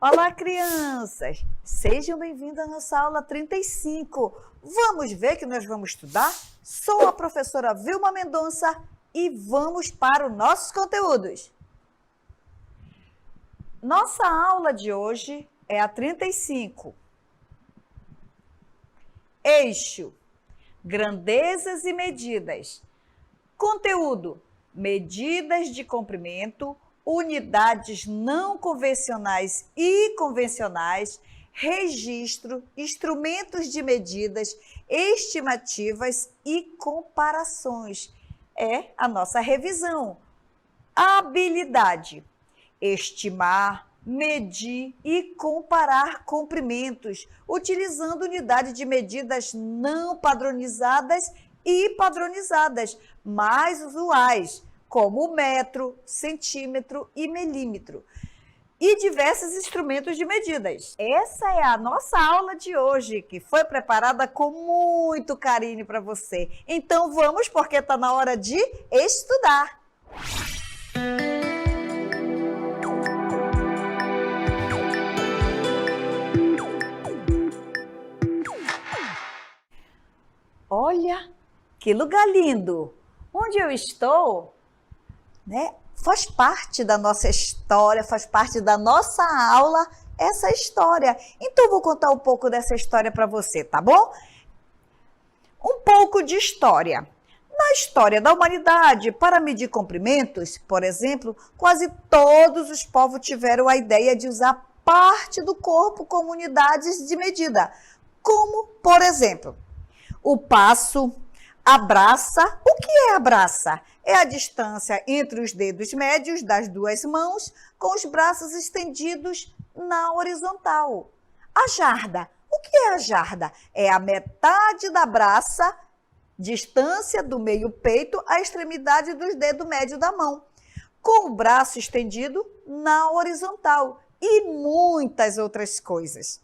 Olá, crianças! Sejam bem-vindos à nossa aula 35. Vamos ver que nós vamos estudar? Sou a professora Vilma Mendonça e vamos para os nossos conteúdos. Nossa aula de hoje é a 35. Eixo, grandezas e medidas. Conteúdo, medidas de comprimento, unidades não convencionais e convencionais, registro, instrumentos de medidas, estimativas e comparações. É a nossa revisão. Habilidade, estimar, medir e comparar comprimentos, utilizando unidade de medidas não padronizadas e padronizadas, mais usuais, como o metro, centímetro e milímetro, e diversos instrumentos de medidas. Essa é a nossa aula de hoje, que foi preparada com muito carinho para você. Então vamos, porque está na hora de estudar. Olha, que lugar lindo! Onde eu estou, né? Faz parte da nossa história, faz parte da nossa aula essa história. Então, vou contar um pouco dessa história para você, tá bom? Um pouco de história. Na história da humanidade, para medir comprimentos, por exemplo, quase todos os povos tiveram a ideia de usar parte do corpo como unidades de medida, como, por exemplo, o passo, a braça. O que é a braça? É a distância entre os dedos médios das duas mãos com os braços estendidos na horizontal. A jarda. O que é a jarda? É a metade da braça, distância do meio peito à extremidade dos dedos médios da mão, com o braço estendido na horizontal e muitas outras coisas.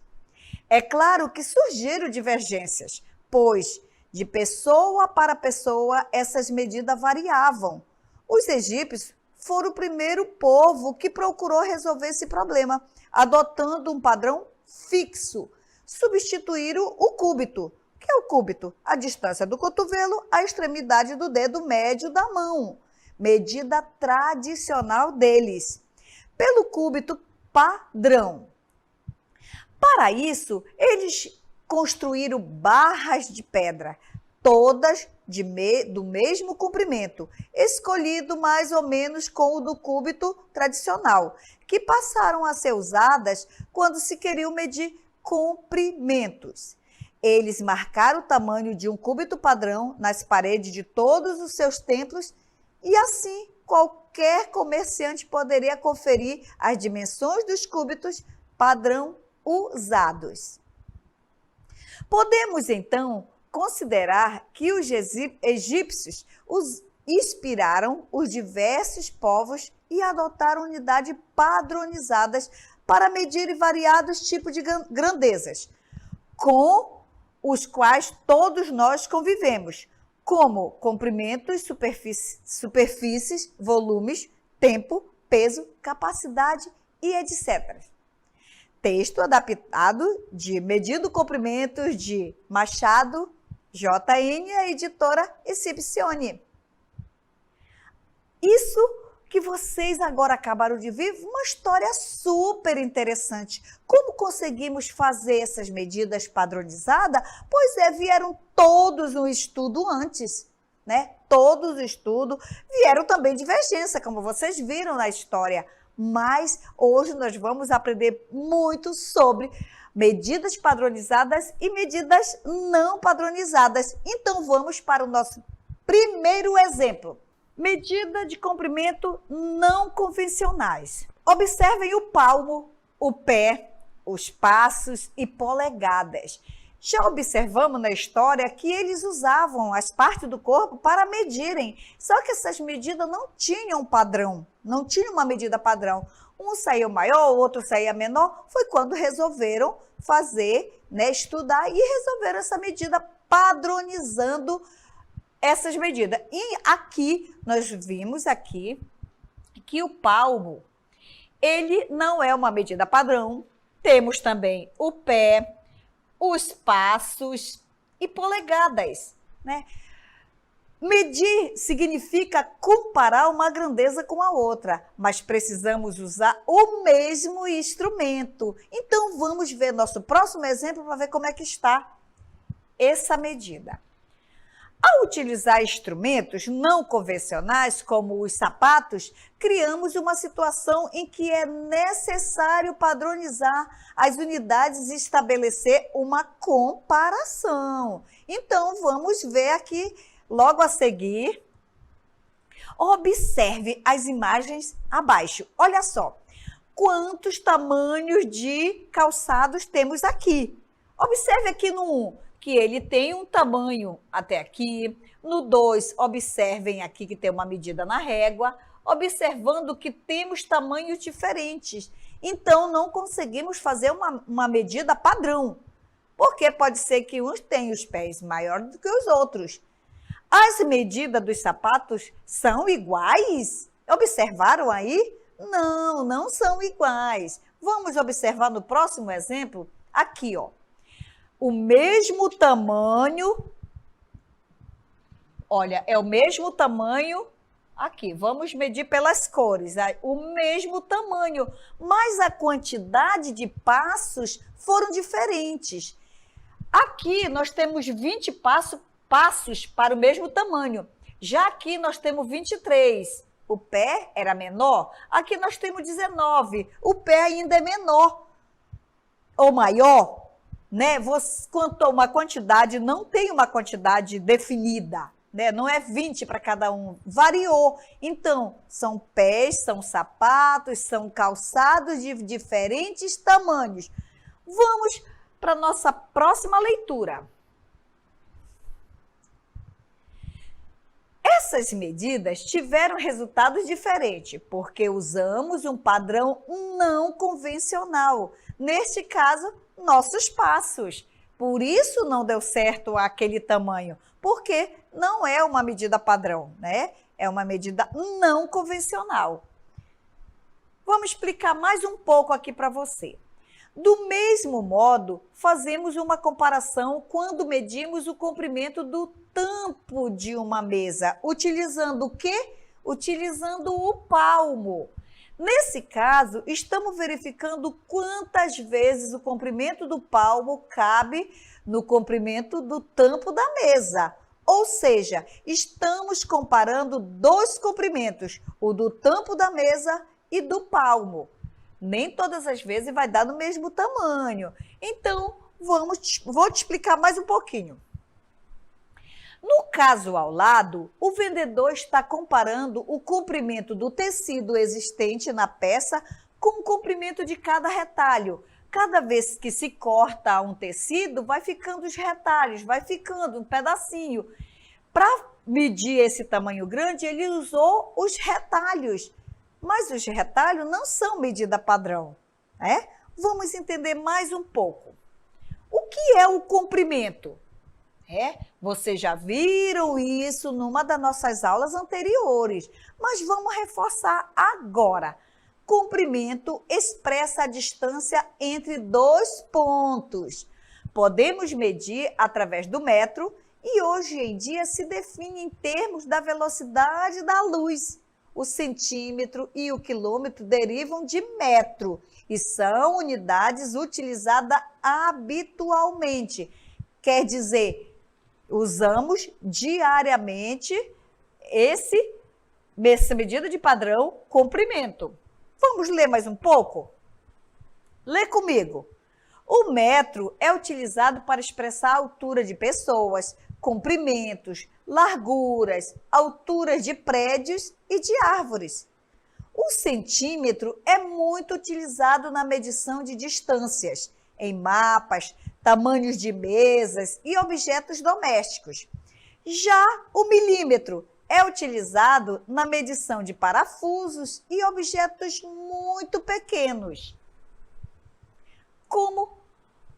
É claro que surgiram divergências, pois de pessoa para pessoa essas medidas variavam. Os egípcios foram o primeiro povo que procurou resolver esse problema, adotando um padrão fixo. Substituíram o cúbito. O que é o cúbito? A distância do cotovelo à extremidade do dedo médio da mão, medida tradicional deles, pelo cúbito padrão. Para isso, eles construíram barras de pedra, todas do mesmo comprimento, escolhido mais ou menos com o do cúbito tradicional, que passaram a ser usadas quando se queriam medir comprimentos. Eles marcaram o tamanho de um cúbito padrão nas paredes de todos os seus templos e assim qualquer comerciante poderia conferir as dimensões dos cúbitos padrão usados. Podemos, então, considerar que os egípcios inspiraram os diversos povos e adotaram unidades padronizadas para medir variados tipos de grandezas, com os quais todos nós convivemos, como comprimentos, superfícies, volumes, tempo, peso, capacidade e etc. Texto adaptado de Medindo Comprimentos de Machado, J.N., a editora Escipsione. Isso que vocês agora acabaram de ver, uma história super interessante. Como conseguimos fazer essas medidas padronizadas? Pois é, vieram todos um estudo antes, né? Todos os estudos, vieram também divergência, como vocês viram na história. Mas hoje nós vamos aprender muito sobre medidas padronizadas e medidas não padronizadas. Então vamos para o nosso primeiro exemplo. Medida de comprimento não convencionais. Observem o palmo, o pé, os passos e polegadas. Já observamos na história que eles usavam as partes do corpo para medirem, só que essas medidas não tinham padrão, não tinham uma medida padrão. Um saía maior, o outro saía menor, foi quando resolveram fazer, estudar e resolveram essa medida padronizando essas medidas. E aqui, nós vimos aqui que o palmo, ele não é uma medida padrão, Temos também o pé, os passos e polegadas, né? Medir significa comparar uma grandeza com a outra, mas precisamos usar o mesmo instrumento. Então, vamos ver nosso próximo exemplo para ver como é que está essa medida. Ao utilizar instrumentos não convencionais, como os sapatos, criamos uma situação em que é necessário padronizar as unidades e estabelecer uma comparação. Então, vamos ver aqui, logo a seguir. Observe as imagens abaixo. Olha só, quantos tamanhos de calçados temos aqui. Observe aqui no 1, que ele tem um tamanho até aqui. No 2, observem aqui que tem uma medida na régua, observando que temos tamanhos diferentes. Então, não conseguimos fazer uma medida padrão, porque pode ser que uns tenham os pés maiores do que os outros. As medidas dos sapatos são iguais? Observaram aí? Não, não são iguais. Vamos observar no próximo exemplo? Aqui, ó. O mesmo tamanho, olha, é o mesmo tamanho aqui. Vamos medir pelas cores, o mesmo tamanho, mas a quantidade de passos foram diferentes. Aqui nós temos 20 passos para o mesmo tamanho, já aqui nós temos 23. O pé era menor, aqui nós temos 19. O pé ainda é menor ou maior, né? Quanto a uma quantidade, não tem uma quantidade definida, né? Não é 20 para cada um, variou. Então, são pés, são sapatos, são calçados de diferentes tamanhos. Vamos para a nossa próxima leitura. Essas medidas tiveram resultados diferentes, porque usamos um padrão não convencional. Neste caso, nossos passos. Por isso não deu certo aquele tamanho, porque não é uma medida padrão, né? É uma medida não convencional. Vamos explicar mais um pouco aqui para você. Do mesmo modo, fazemos uma comparação quando medimos o comprimento do tampo de uma mesa. Utilizando o quê? Utilizando o palmo. Nesse caso, estamos verificando quantas vezes o comprimento do palmo cabe no comprimento do tampo da mesa. Ou seja, estamos comparando dois comprimentos, o do tampo da mesa e do palmo. Nem todas as vezes vai dar no mesmo tamanho. Então, vou te explicar mais um pouquinho. No caso ao lado, o vendedor está comparando o comprimento do tecido existente na peça com o comprimento de cada retalho. Cada vez que se corta um tecido, vai ficando os retalhos, vai ficando um pedacinho. Para medir esse tamanho grande, ele usou os retalhos. Mas os retalhos não são medida padrão, né? Vamos entender mais um pouco. O que é o comprimento? Vocês já viram isso numa das nossas aulas anteriores, mas vamos reforçar agora. Comprimento expressa a distância entre dois pontos. Podemos medir através do metro e hoje em dia se define em termos da velocidade da luz. O centímetro e o quilômetro derivam de metro e são unidades utilizadas habitualmente. Quer dizer, usamos diariamente essa medida de padrão comprimento. Vamos ler mais um pouco? Lê comigo. O metro é utilizado para expressar a altura de pessoas, comprimentos, larguras, alturas de prédios e de árvores. O centímetro é muito utilizado na medição de distâncias, em mapas, tamanhos de mesas e objetos domésticos. Já o milímetro é utilizado na medição de parafusos e objetos muito pequenos. Como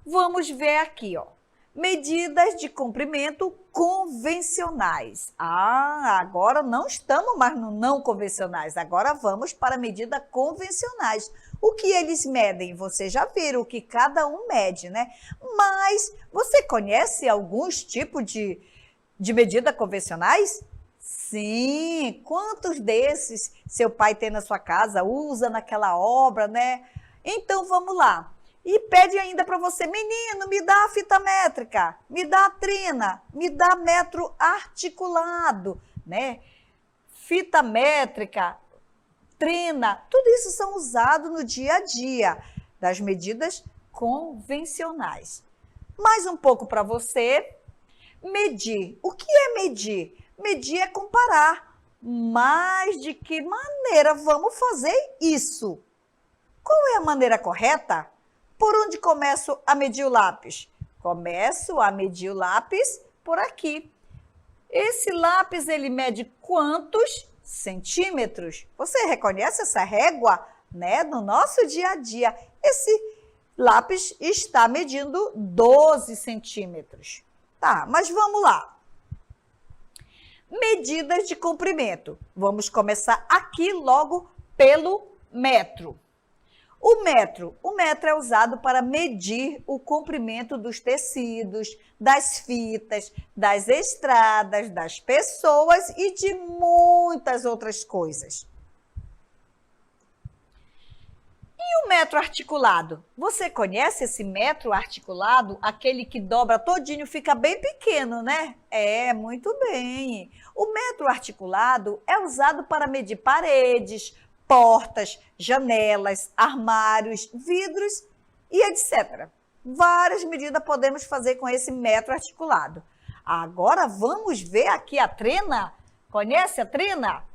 vamos ver aqui, ó. Medidas de comprimento convencionais. Agora não estamos mais no não convencionais, agora vamos para medidas convencionais. O que eles medem? Vocês já viram o que cada um mede, né? Mas você conhece alguns tipos de medida convencionais? Sim, quantos desses seu pai tem na sua casa, usa naquela obra, né? Então vamos lá. E pede ainda para você, menino, me dá a fita métrica, me dá a trina, me dá metro articulado, né? Fita métrica, trina, tudo isso são usados no dia a dia das medidas convencionais. Mais um pouco para você. Medir. O que é medir? Medir é comparar. Mas de que maneira vamos fazer isso? Qual é a maneira correta? Por onde começo a medir o lápis? Começo a medir o lápis por aqui. Esse lápis, ele mede quantos centímetros? Você reconhece essa régua, né? No nosso dia a dia, esse lápis está medindo 12 centímetros. Tá, mas vamos lá. Medidas de comprimento. Vamos começar aqui logo pelo metro. O metro é usado para medir o comprimento dos tecidos, das fitas, das estradas, das pessoas e de muitas outras coisas. E o metro articulado? Você conhece esse metro articulado? Aquele que dobra todinho, fica bem pequeno, né? É, muito bem. O metro articulado é usado para medir paredes, portas, janelas, armários, vidros e etc. Várias medidas podemos fazer com esse metro articulado. Agora vamos ver aqui a trina. Conhece a trina?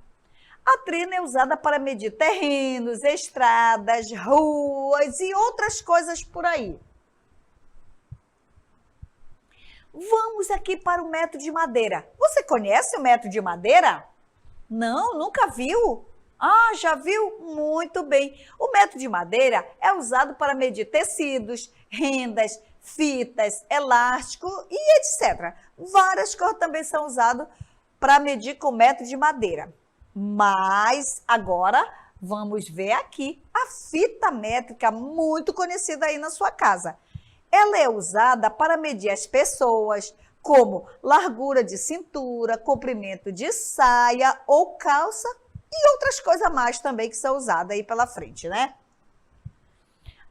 A trina é usada para medir terrenos, estradas, ruas e outras coisas por aí. Vamos aqui para o metro de madeira. Você conhece o metro de madeira? Não, nunca viu? Ah, já viu? Muito bem. O metro de madeira é usado para medir tecidos, rendas, fitas, elástico e etc. Várias cores também são usadas para medir com metro de madeira. Mas agora vamos ver aqui a fita métrica, muito conhecida aí na sua casa. Ela é usada para medir as pessoas, como largura de cintura, comprimento de saia ou calça, e outras coisas mais também que são usadas aí pela frente, né?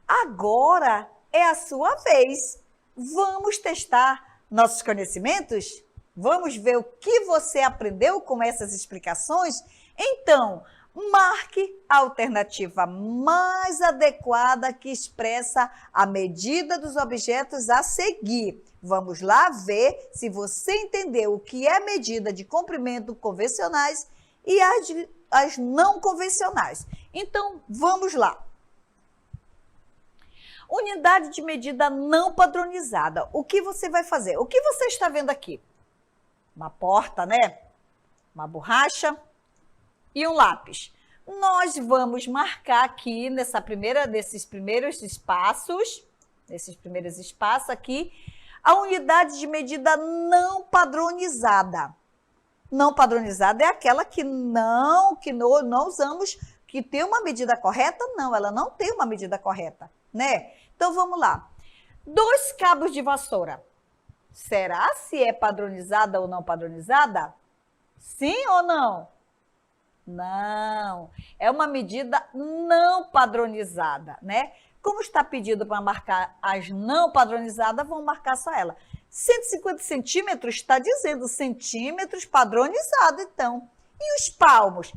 Agora é a sua vez. Vamos testar nossos conhecimentos? Vamos ver o que você aprendeu com essas explicações? Então, marque a alternativa mais adequada que expressa a medida dos objetos a seguir. Vamos lá ver se você entendeu o que é medida de comprimento convencionais e as não convencionais. Então, vamos lá. Unidade de medida não padronizada. O que você vai fazer? O que você está vendo aqui? Uma porta, né? Uma borracha e um lápis. Nós vamos marcar aqui nesses primeiros espaços aqui, a unidade de medida não padronizada. Não padronizada é aquela que não usamos, que tem uma medida correta? Não, ela não tem uma medida correta, né? Então, vamos lá. 2 cabos de vassoura. Será se é padronizada ou não padronizada? Sim ou não? Não. É uma medida não padronizada, né? Como está pedido para marcar as não padronizadas, vamos marcar só ela. 150 centímetros está dizendo centímetros padronizado, então. E os palmos?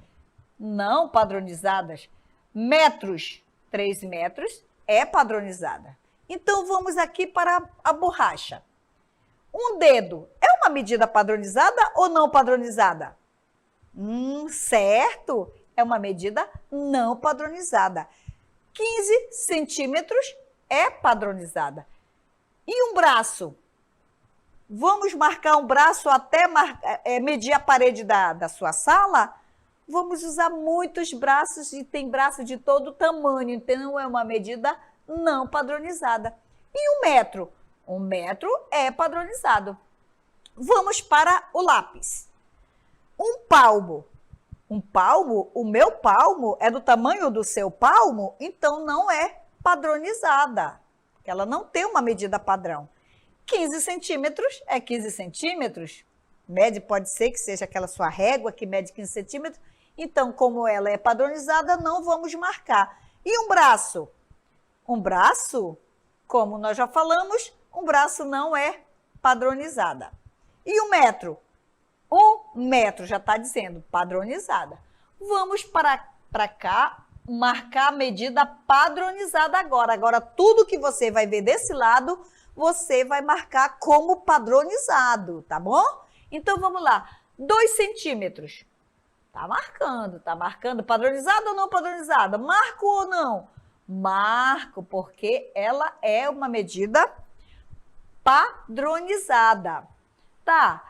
Não padronizadas. Metros, 3 metros, é padronizada. Então, vamos aqui para a borracha. Um dedo é uma medida padronizada ou não padronizada? Certo, é uma medida não padronizada. 15 centímetros é padronizada. E um braço? Vamos marcar um braço até medir a parede da sua sala? Vamos usar muitos braços e tem braço de todo tamanho, então é uma medida não padronizada. E um metro? Um metro é padronizado. Vamos para o lápis. Um palmo. Um palmo, o meu palmo é do tamanho do seu palmo, então não é padronizada. Ela não tem uma medida padrão. 15 centímetros é 15 centímetros. Mede, pode ser que seja aquela sua régua que mede 15 centímetros. Então, como ela é padronizada, não vamos marcar. E um braço? Um braço, como nós já falamos, um braço não é padronizada. E um metro? Um metro, já está dizendo, padronizada. Vamos para cá, marcar a medida padronizada agora. Agora, tudo que você vai ver desse lado, você vai marcar como padronizado, tá bom? Então, vamos lá. 2 centímetros. Tá marcando. Padronizada ou não padronizada? Marco ou não? Marco, porque ela é uma medida padronizada. Tá.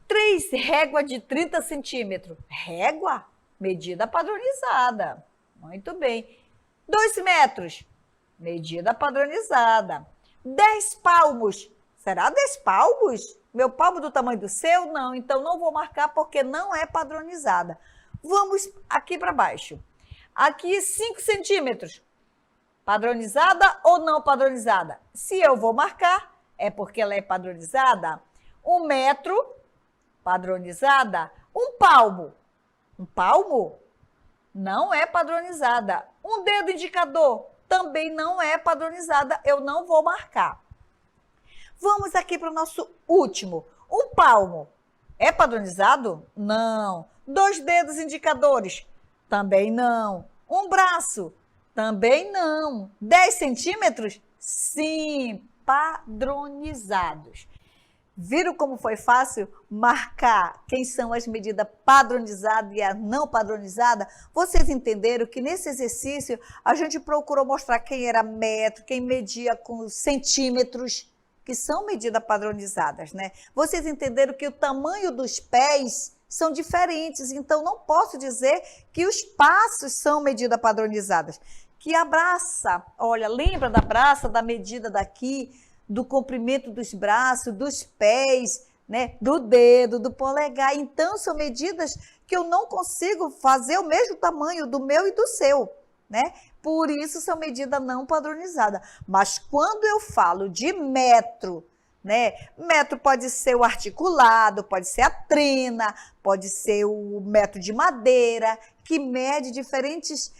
3 réguas de 30 centímetros. Régua, medida padronizada. Muito bem. 2 metros, medida padronizada. 10 palmos. Será 10 palmos? Meu palmo do tamanho do seu? Não, então não vou marcar porque não é padronizada. Vamos aqui para baixo. Aqui 5 centímetros. Padronizada ou não padronizada? Se eu vou marcar, é porque ela é padronizada. 1 metro, padronizada. Um palmo não é padronizada. Um dedo indicador também não é padronizada, eu não vou marcar. Vamos aqui para o nosso último. Um palmo é padronizado? Não. 2 dedos indicadores? Também não. Um braço? Também não. 10 centímetros? Sim, padronizados. Viram como foi fácil marcar quem são as medidas padronizadas e as não padronizadas? Vocês entenderam que nesse exercício a gente procurou mostrar quem era metro, quem media com centímetros, que são medidas padronizadas, né? Vocês entenderam que o tamanho dos pés são diferentes, então não posso dizer que os passos são medidas padronizadas. Que a braça, olha, lembra da braça, da medida daqui, do comprimento dos braços, dos pés, né, do dedo, do polegar. Então, são medidas que eu não consigo fazer o mesmo tamanho do meu e do seu, né? Por isso, são medidas não padronizadas. Mas quando eu falo de metro, né? Metro pode ser o articulado, pode ser a trena, pode ser o metro de madeira, que mede diferentes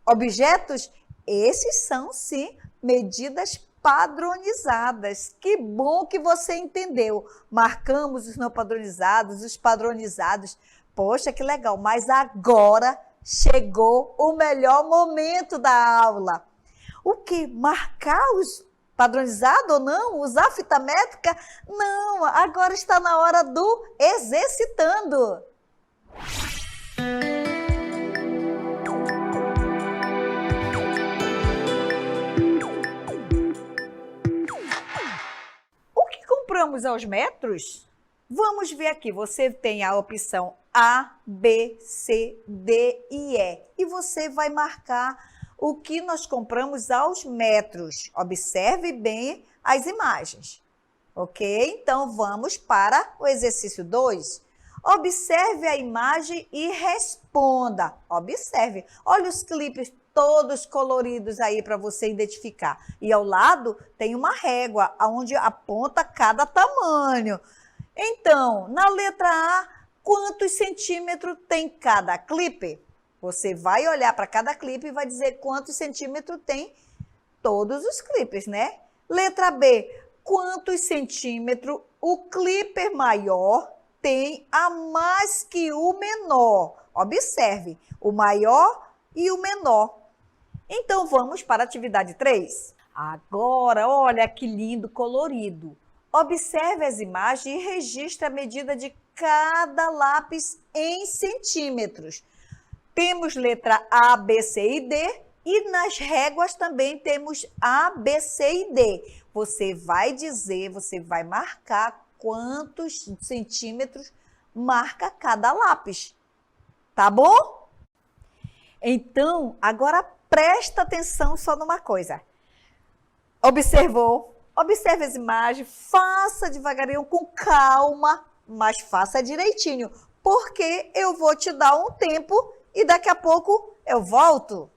objetos. Esses são, sim, medidas padronizadas. Que bom que você entendeu. Marcamos os não padronizados, os padronizados. Poxa, que legal. Mas agora chegou o melhor momento da aula. O que? Marcar os padronizados ou não? Usar fita métrica? Não, agora está na hora do exercitando. Compramos aos metros? Vamos ver aqui, você tem a opção A, B, C, D e E. E você vai marcar o que nós compramos aos metros. Observe bem as imagens, ok? Então, vamos para o exercício 2. Observe a imagem e responda. Observe, olha os clipes todos coloridos aí para você identificar. E ao lado tem uma régua, onde aponta cada tamanho. Então, na letra A, quantos centímetros tem cada clipe? Você vai olhar para cada clipe e vai dizer quantos centímetros tem todos os clipes, né? Letra B, quantos centímetros o clipper maior tem a mais que o menor? Observe, o maior e o menor. Então, vamos para a atividade 3. Agora, olha que lindo colorido. Observe as imagens e registre a medida de cada lápis em centímetros. Temos letra A, B, C e D e nas réguas também temos A, B, C e D. Você vai dizer, você vai marcar quantos centímetros marca cada lápis. Tá bom? Então, agora presta atenção só numa coisa. Observou? Observe as imagens, faça devagarinho, com calma, mas faça direitinho. porque eu vou te dar um tempo e daqui a pouco eu volto.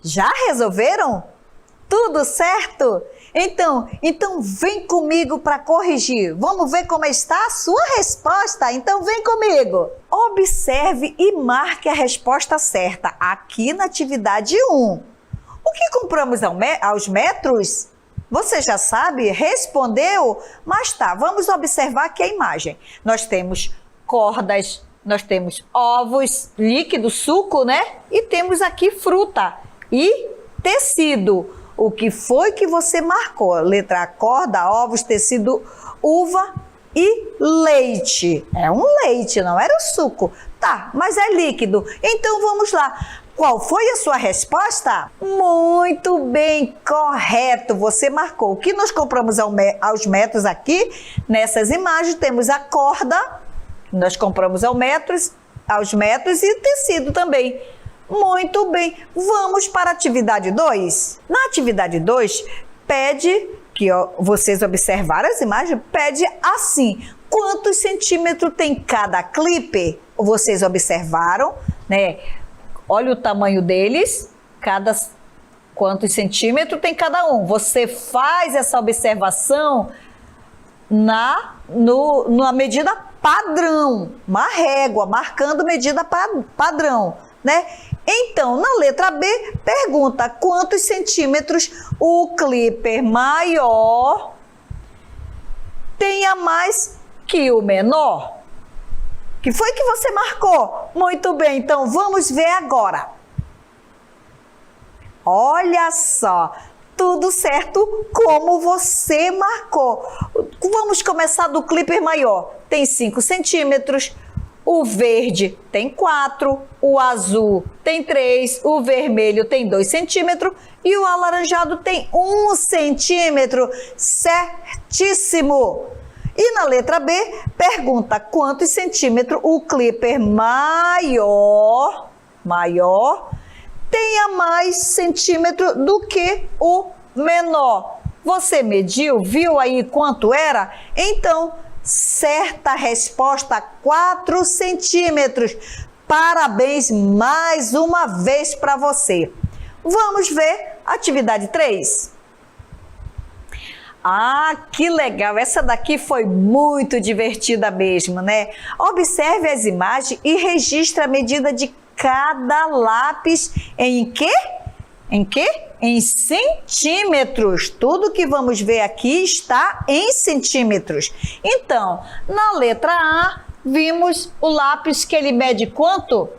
Já resolveram? Tudo certo? Então vem comigo para corrigir. Vamos ver como está a sua resposta? Então vem comigo. Observe e marque a resposta certa aqui na atividade 1. O que compramos aos metros? Você já sabe? Respondeu? Mas tá, vamos observar aqui a imagem. Nós temos cordas, nós temos ovos, líquido, suco, né? E temos aqui fruta e tecido. O que foi que você marcou? Letra A, corda, ovos, tecido, uva e leite. É um leite, não era o suco. Tá, mas é líquido. Então vamos lá. Qual foi a sua resposta? Muito bem, correto. Você marcou. O que nós compramos aos metros aqui? Nessas imagens temos a corda, nós compramos aos metros e tecido também. Muito bem, vamos para a atividade 2. Na atividade 2, pede, que vocês observaram as imagens, pede assim, quantos centímetros tem cada clipe? Vocês observaram, né? Olha o tamanho deles, quantos centímetros tem cada um. Você faz essa observação na medida padrão, uma régua, marcando medida padrão, né? Então, na letra B, pergunta quantos centímetros o clipper maior tem a mais que o menor. Que foi que você marcou? Muito bem, então vamos ver agora. Olha só, tudo certo como você marcou. Vamos começar do clipper maior. Tem 5 centímetros. O verde tem 4, o azul tem 3, o vermelho tem 2 centímetros e o alaranjado tem 1 centímetro. Certíssimo! E na letra B, pergunta quantos centímetros o clipper maior tenha mais centímetro do que o menor. Você mediu? Viu aí quanto era? Então, certa resposta, 4 centímetros. Parabéns mais uma vez para você. Vamos ver a atividade 3? Ah, que legal! Essa daqui foi muito divertida mesmo, né? Observe as imagens e registre a medida de cada lápis em quê? Em quê? Em centímetros. Tudo que vamos ver aqui está em centímetros. Então, na letra A, vimos o lápis que ele mede quanto?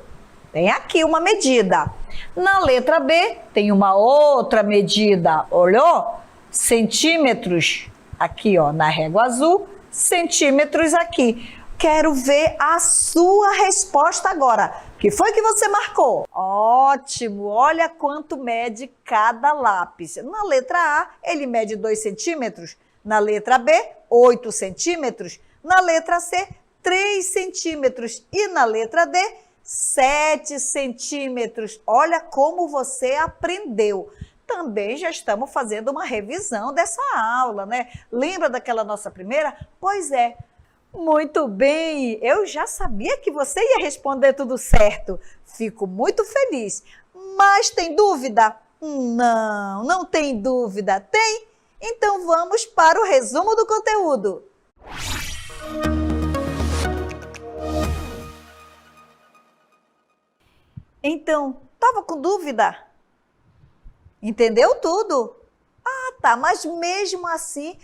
Tem aqui uma medida. Na letra B, tem uma outra medida. Olhou? Centímetros. Aqui, ó, na régua azul, centímetros aqui. Quero ver a sua resposta agora. O que foi que você marcou? Ótimo! Olha quanto mede cada lápis. Na letra A, ele mede 2 centímetros. Na letra B, 8 centímetros. Na letra C, 3 centímetros. E na letra D, 7 centímetros. Olha como você aprendeu. Também já estamos fazendo uma revisão dessa aula, né? Lembra daquela nossa primeira? Pois é. Muito bem, eu já sabia que você ia responder tudo certo. Fico muito feliz. Mas tem dúvida? Não, não tem dúvida. Tem? Então vamos para o resumo do conteúdo. Então, estava com dúvida? Entendeu tudo? Ah, tá, mas mesmo assim,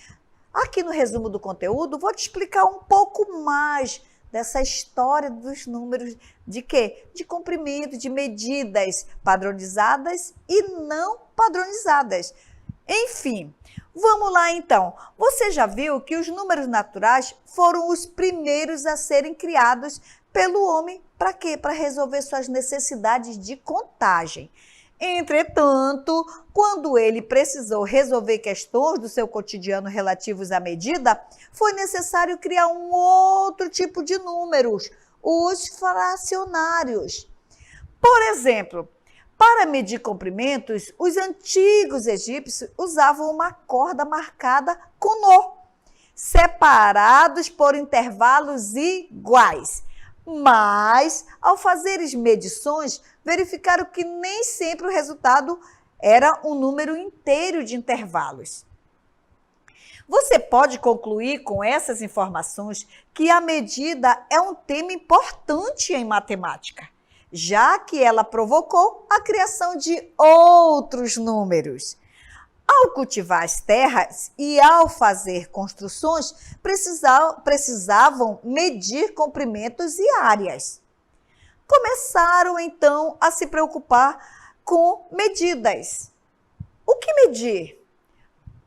aqui no resumo do conteúdo, vou te explicar um pouco mais dessa história dos números de quê? De comprimento, de medidas padronizadas e não padronizadas. Enfim, vamos lá então. Você já viu que os números naturais foram os primeiros a serem criados pelo homem para quê? Para resolver suas necessidades de contagem. Entretanto, quando ele precisou resolver questões do seu cotidiano relativos à medida, foi necessário criar um outro tipo de números, os fracionários. Por exemplo, para medir comprimentos, os antigos egípcios usavam uma corda marcada com nó, separados por intervalos iguais. Mas, ao fazer as medições, verificaram que nem sempre o resultado era um número inteiro de intervalos. Você pode concluir com essas informações que a medida é um tema importante em matemática, já que ela provocou a criação de outros números. Ao cultivar as terras e ao fazer construções, precisavam medir comprimentos e áreas. Começaram, então, a se preocupar com medidas. O que medir?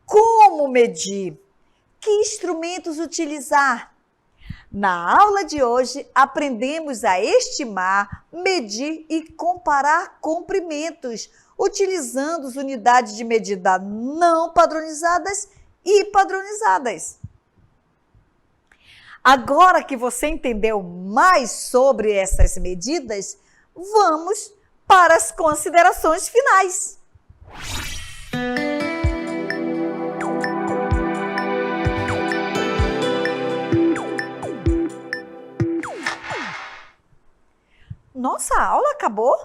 Como medir? Que instrumentos utilizar? Na aula de hoje, aprendemos a estimar, medir e comparar comprimentos, utilizando as unidades de medida não padronizadas e padronizadas. Agora que você entendeu mais sobre essas medidas, vamos para as considerações finais. Nossa, a aula acabou?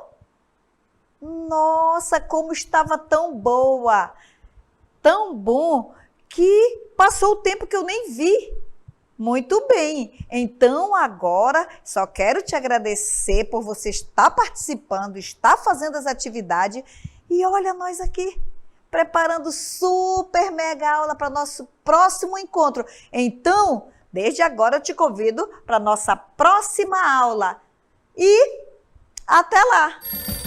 Nossa, como estava tão boa, tão bom, que passou o tempo que eu nem vi. Muito bem, então agora só quero te agradecer por você estar participando, estar fazendo as atividades e olha nós aqui, preparando super mega aula para nosso próximo encontro. Então, desde agora eu te convido para a nossa próxima aula e até lá!